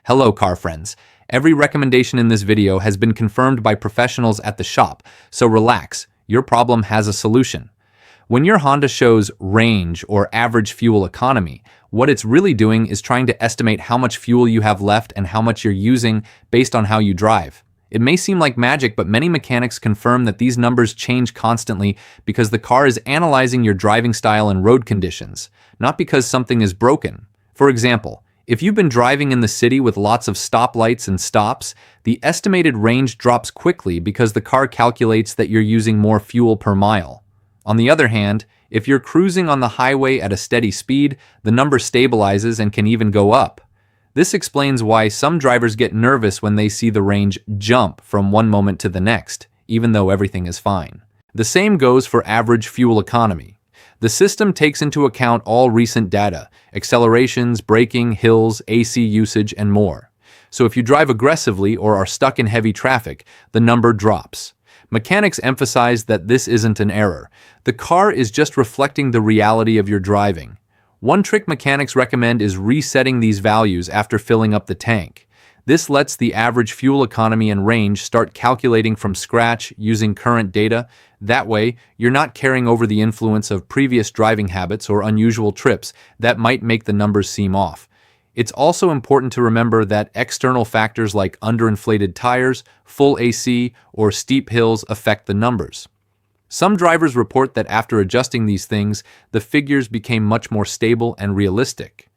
Hello, car friends. Every recommendation in this video has been confirmed by professionals at the shop, so relax, your problem has a solution. When your Honda shows range or average fuel economy, what it's really doing is trying to estimate how much fuel you have left and how much you're using based on how you drive. It may seem like magic, but many mechanics confirm that these numbers change constantly because the car is analyzing your driving style and road conditions, not because something is broken. For example, if you've been driving in the city with lots of stoplights and stops, the estimated range drops quickly because the car calculates that you're using more fuel per mile. On the other hand, if you're cruising on the highway at a steady speed, the number stabilizes and can even go up. This explains why some drivers get nervous when they see the range jump from one moment to the next, even though everything is fine. The same goes for average fuel economy. The system takes into account all recent data, accelerations, braking, hills, AC usage, and more. So if you drive aggressively or are stuck in heavy traffic, the number drops. Mechanics emphasize that this isn't an error. The car is just reflecting the reality of your driving. One trick mechanics recommend is resetting these values after filling up the tank. This lets the average fuel economy and range start calculating from scratch using current data. That way, you're not carrying over the influence of previous driving habits or unusual trips that might make the numbers seem off. It's also important to remember that external factors like underinflated tires, full AC, or steep hills affect the numbers. Some drivers report that after adjusting these things, the figures became much more stable and realistic.